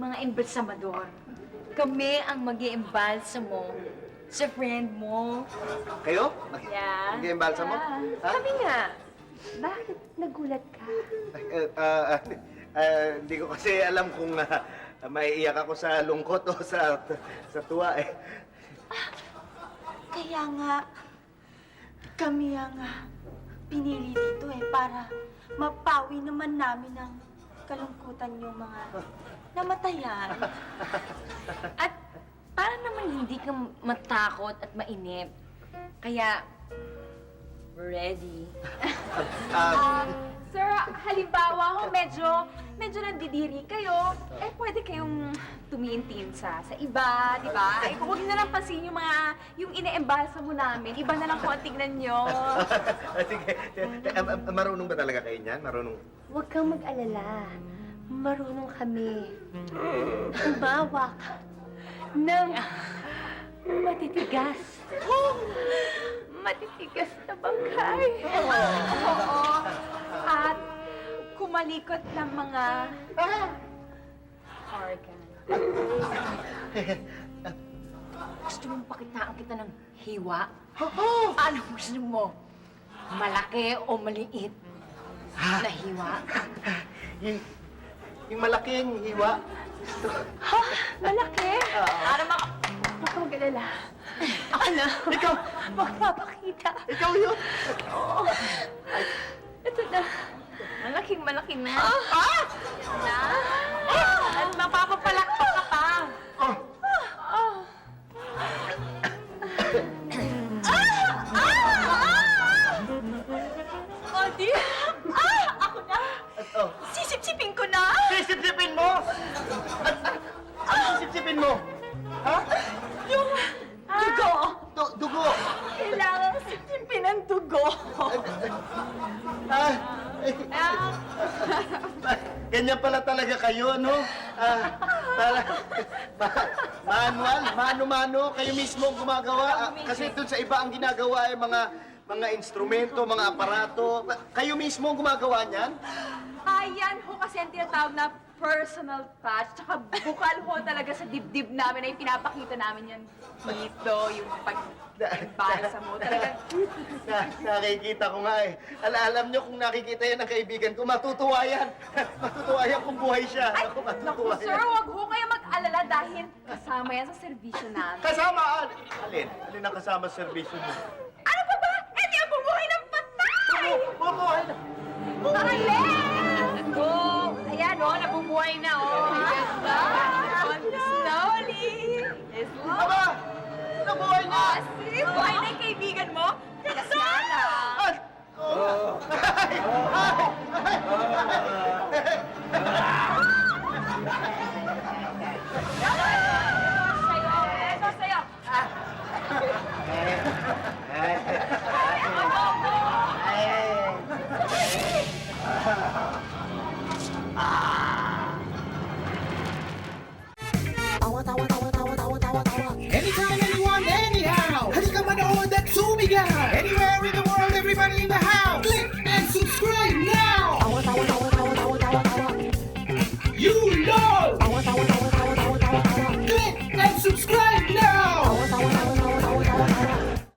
mga embalsamador. Kami ang mag-iembalsa mo sa friend mo. Kayo? Yeah. Mag-iembalsa mo? Yeah. Ha? Kami nga. Bakit nagulat ka? Hindi ko kasi alam kung maiiyak ako sa lungkot o sa tuwa eh. Kaya nga, kami ang pinili dito para mapawi naman namin ang kalungkutan yung mga namatayan. At para naman hindi ka matakot at mainip. Kaya, we're ready. Sir, halimbawa kung medyo nandidiri kayo, pwede kayong tumiintin sa iba, di ba? Huwag na lang pansin yung ine-embalsa mo namin. Iba na lang kung ang tignan nyo. Sige, marunong ba talaga kayo niyan? Marunong? Huwag kang mag-alala. Marunong kami. Umawak ng matitigas. Matitigas na bangkay. Oo. At kumalikot ng mga organ. Gusto mong pakitaan kita ng hiwa? Ano gusto mo? Malaki o maliit na hiwa? Yung malaking hiwa. Ha? Malaki? Para Huwag kang mag-alala. Ako na. Ikaw! Magpapakita. Ikaw yun! Oo. Ito na. Malaki na. Na? At mapapapalakpak ka pa. Adi! Ako na! Sisip-sipin ko na! Sisip-sipin mo! Ano sisip-sipin mo? Ha? Yung dugo! Dugo! Kailangan sipsipin ang dugo! Ganyan pala talaga kayo, no? Mano-mano, kayo mismo ang gumagawa. Kasi doon sa iba ang ginagawa ay mga instrumento, mga aparato. Kayo mismo ang gumagawa niyan? Ayan ho kasi ang tinatawag na personal touch. Tsaka bukal ho talaga sa dibdib namin ay pinapakita namin yan dito, yung pag-balsa mo. Talagang Nakikita ko nga eh. Alam niyo kung nakikita yan ng kaibigan ko, matutuwa yan. Matutuwa yan kung buhay siya. Ako, naku, matutuwa sir, wag ho kayo mag-alala dahil kasama yan sa serbisyo namin. Kasama! Alin? Alin ang kasama sa servisyo mo? Ano pa ba? Eh, di ang bumuhay ng patay! Bubuhay na! Alin! Oh, ayan, oh, nabubuhay na, oh. Ganda! Slowly! Aba! Nabuhay na! Buhay na yung kaibigan mo? Kasama! Ay! Oh! Ito sa'yo! Tawa, tawa, tawa, tawa, tawa, tawa, tawa.